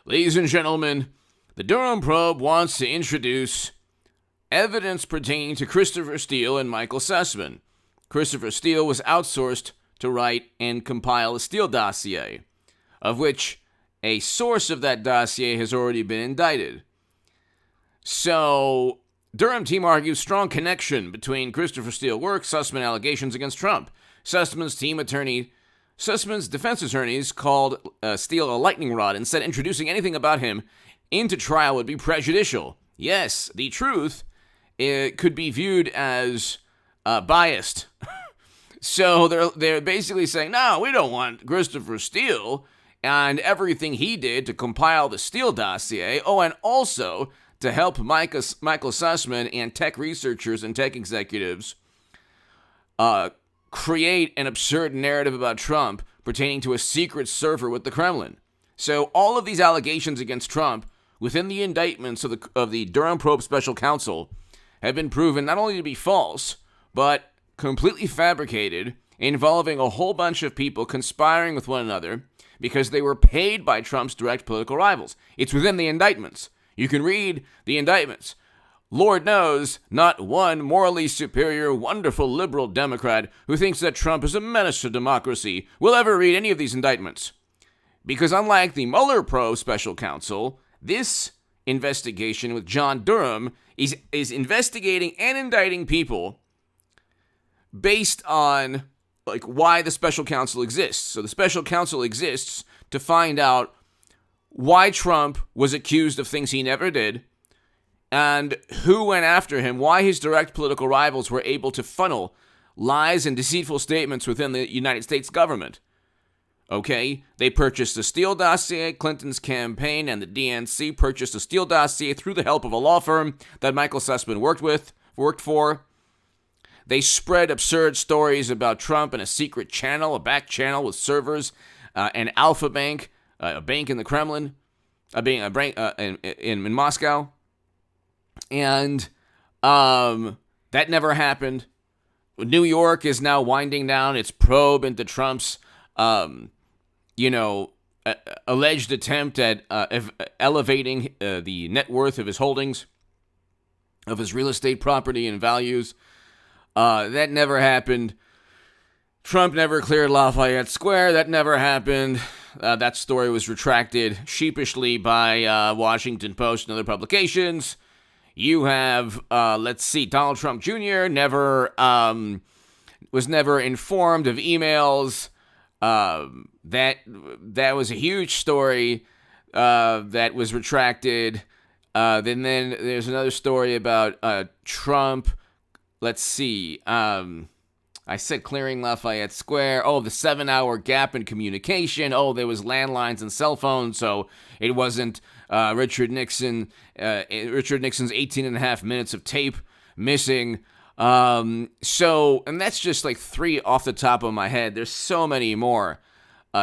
Ladies and gentlemen, the Durham probe wants to introduce evidence pertaining to Christopher Steele and Michael Sussman. Christopher Steele was outsourced to write and compile a Steele dossier, of which a source of that dossier has already been indicted. So, Durham team argues strong connection between Christopher Steele work, Sussman allegations against Trump. Sussman's defense attorneys called Steele a lightning rod and said introducing anything about him into trial would be prejudicial. Yes, the truth could be viewed as biased. So they're basically saying, no, we don't want Christopher Steele and everything he did to compile the Steele dossier. Oh, and also to help Michael Sussman and tech researchers and tech executives create an absurd narrative about Trump pertaining to a secret server with the Kremlin. So all of these allegations against Trump within the indictments of the Durham probe special counsel have been proven not only to be false, but completely fabricated, involving a whole bunch of people conspiring with one another because they were paid by Trump's direct political rivals. It's within the indictments. You can read the indictments. Lord knows, not one morally superior, wonderful liberal Democrat who thinks that Trump is a menace to democracy will ever read any of these indictments. Because unlike the Mueller probe special counsel, this investigation with John Durham is investigating and indicting people based on why the special counsel exists. So the special counsel exists to find out why Trump was accused of things he never did, and who went after him, why his direct political rivals were able to funnel lies and deceitful statements within the United States government. Okay, they purchased the Steele dossier, Clinton's campaign and the DNC purchased the Steele dossier through the help of a law firm that Michael Sussman worked for. They spread absurd stories about Trump in a secret channel, a back channel with servers, an Alpha Bank, a bank in the Kremlin, in Moscow. And that never happened. New York is now winding down its probe into Trump's, alleged attempt at elevating the net worth of his holdings, of his real estate property and values. That never happened. Trump never cleared Lafayette Square. That never happened. That story was retracted sheepishly by Washington Post and other publications. You have, Donald Trump Jr. was never informed of emails. That was a huge story that was retracted. Then there's another story about Trump. I said clearing Lafayette Square. Oh, the 7-hour gap in communication. Oh, there was landlines and cell phones, so it wasn't Richard Nixon's 18 and a half minutes of tape missing. And that's just 3 off the top of my head. There's so many more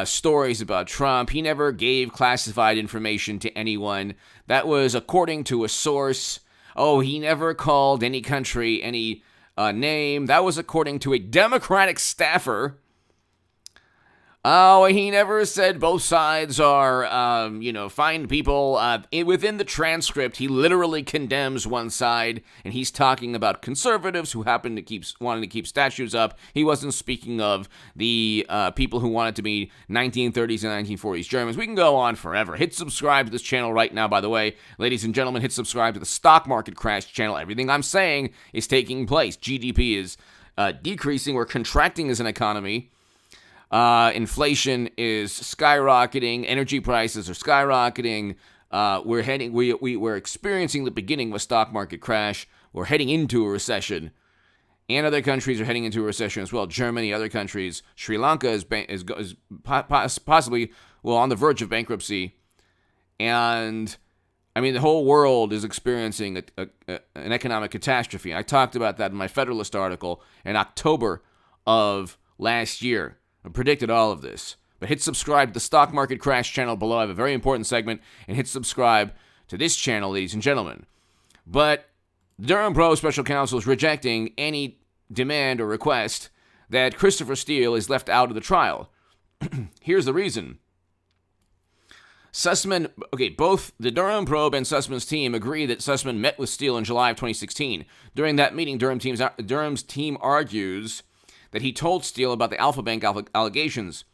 stories about Trump. He never gave classified information to anyone. That was according to a source. Oh, he never called any country any name. That was according to a Democratic staffer. Oh, he never said both sides are, fine people. Within the transcript, he literally condemns one side, and he's talking about conservatives who happen to wanting to keep statues up. He wasn't speaking of the people who wanted to be 1930s and 1940s Germans. We can go on forever. Hit subscribe to this channel right now, by the way. Ladies and gentlemen, hit subscribe to the Stock Market Crash channel. Everything I'm saying is taking place. GDP is decreasing. We're contracting as an economy. Inflation is skyrocketing. Energy prices are skyrocketing. We're experiencing the beginning of a stock market crash. We're heading into a recession, and other countries are heading into a recession as well. Germany, other countries, Sri Lanka is possibly on the verge of bankruptcy, and the whole world is experiencing an economic catastrophe. I talked about that in my Federalist article in October of last year. I predicted all of this. But hit subscribe to the Stock Market Crash channel below. I have a very important segment. And hit subscribe to this channel, ladies and gentlemen. But Durham probe special counsel is rejecting any demand or request that Christopher Steele is left out of the trial. Here's the reason. Sussman, both the Durham probe and Sussman's team agree that Sussman met with Steele in July of 2016. During that meeting, Durham's team argues that he told Steele about the Alpha Bank allegations.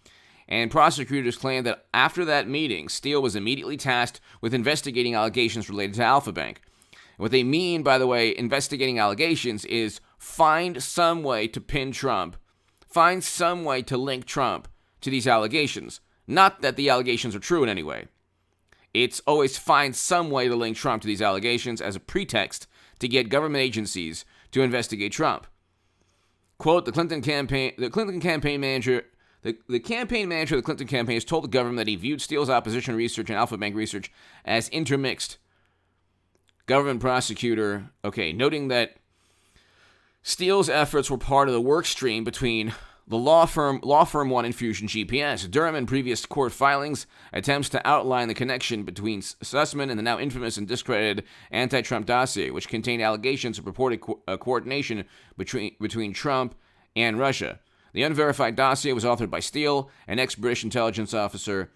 And prosecutors claim that after that meeting, Steele was immediately tasked with investigating allegations related to Alpha Bank. What they mean, by the way, investigating allegations is find some way to pin Trump, find some way to link Trump to these allegations. Not that the allegations are true in any way. It's always find some way to link Trump to these allegations as a pretext to get government agencies to investigate Trump. Quote, the campaign manager of the Clinton campaign has told the government that he viewed Steele's opposition research and Alpha Bank research as intermixed. Government prosecutor, noting that Steele's efforts were part of the work stream between the law firm One and Fusion GPS. Durham, in previous court filings, attempts to outline the connection between Sussman and the now infamous and discredited anti-Trump dossier, which contained allegations of purported coordination between Trump and Russia. The unverified dossier was authored by Steele, an ex-British intelligence officer,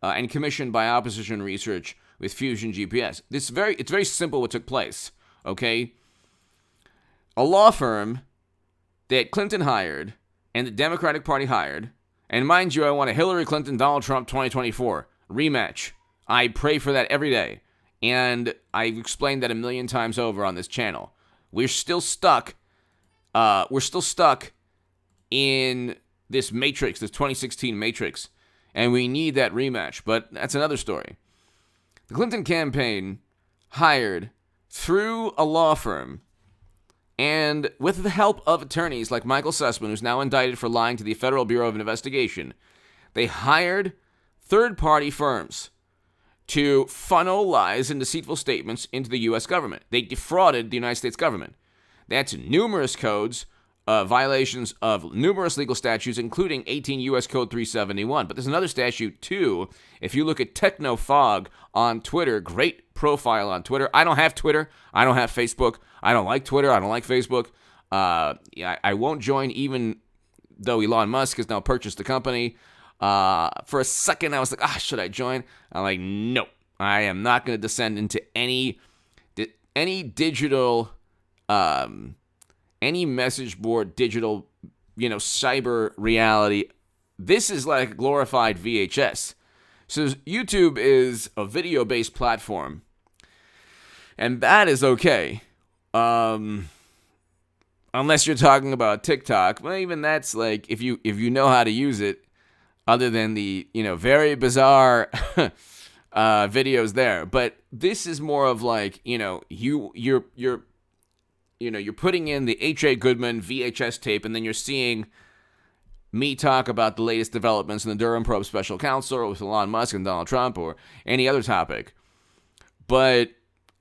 and commissioned by opposition research with Fusion GPS. It's very simple what took place, okay? A law firm that Clinton hired and the Democratic Party hired, and mind you, I want a Hillary Clinton, Donald Trump 2024 rematch. I pray for that every day, and I've explained that a million times over on this channel. We're still stuck in this matrix, this 2016 matrix, and we need that rematch, but that's another story. The Clinton campaign hired through a law firm and with the help of attorneys like Michael Sussman, who's now indicted for lying to the Federal Bureau of Investigation, they hired third-party firms to funnel lies and deceitful statements into the U.S. government. They defrauded the United States government. That's numerous codes, violations of numerous legal statutes, including 18 U.S. Code 371. But there's another statute, too. If you look at TechnoFog on Twitter, great profile on Twitter. I don't have Twitter. I don't have Facebook. I don't like Twitter. I don't like Facebook. I won't join even though Elon Musk has now purchased the company. For a second, I was like, should I join? I'm like, no. I am not going to descend into any digital... any message board, digital, cyber reality. This is like glorified VHS. So YouTube is a video-based platform, and that is okay. Unless you're talking about TikTok. Well, even that's like, if you know how to use it, other than the, very bizarre videos there. But this is more of like, you're putting in the H.A. Goodman VHS tape, and then you're seeing me talk about the latest developments in the Durham probe special counsel with Elon Musk and Donald Trump or any other topic. But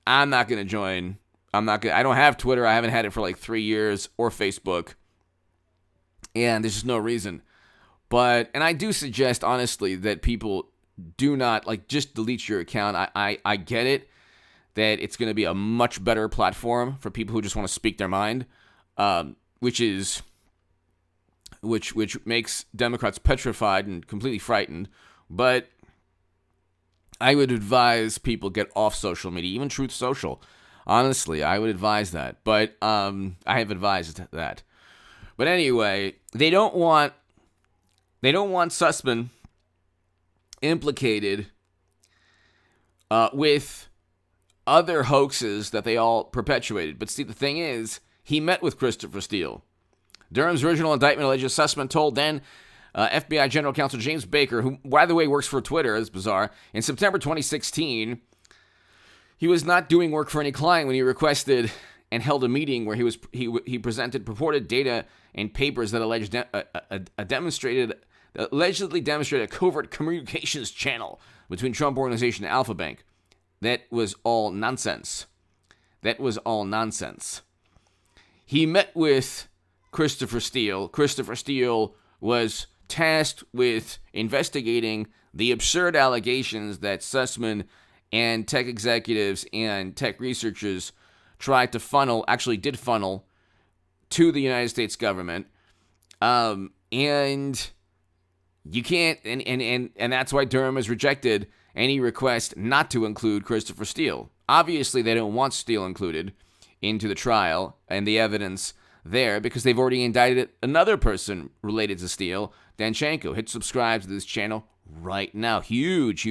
I'm not going to join. I don't have Twitter. I haven't had it for like 3 years, or Facebook. And there's just no reason. And I do suggest, honestly, that people do not, just delete your account. I get it, that it's going to be a much better platform for people who just want to speak their mind, which makes Democrats petrified and completely frightened. But I would advise people get off social media, even Truth Social. Honestly, I would advise that. But I have advised that. But anyway, they don't want Sussman implicated with other hoaxes that they all perpetuated. But see, the thing is, he met with Christopher Steele. Durham's original indictment alleges Sussman told then FBI General Counsel James Baker, who, by the way, works for Twitter, it's bizarre, in September 2016, he was not doing work for any client when he requested and held a meeting where he presented purported data and papers that allegedly demonstrated a covert communications channel between Trump Organization and Alpha Bank. That was all nonsense. He met with Christopher Steele. Christopher Steele was tasked with investigating the absurd allegations that Sussman and tech executives and tech researchers did funnel to the United States government. And you can't, and that's why Durham has rejected any request not to include Christopher Steele. Obviously, they don't want Steele included into the trial and the evidence there because they've already indicted another person related to Steele, Danchenko. Hit subscribe to this channel right now. Huge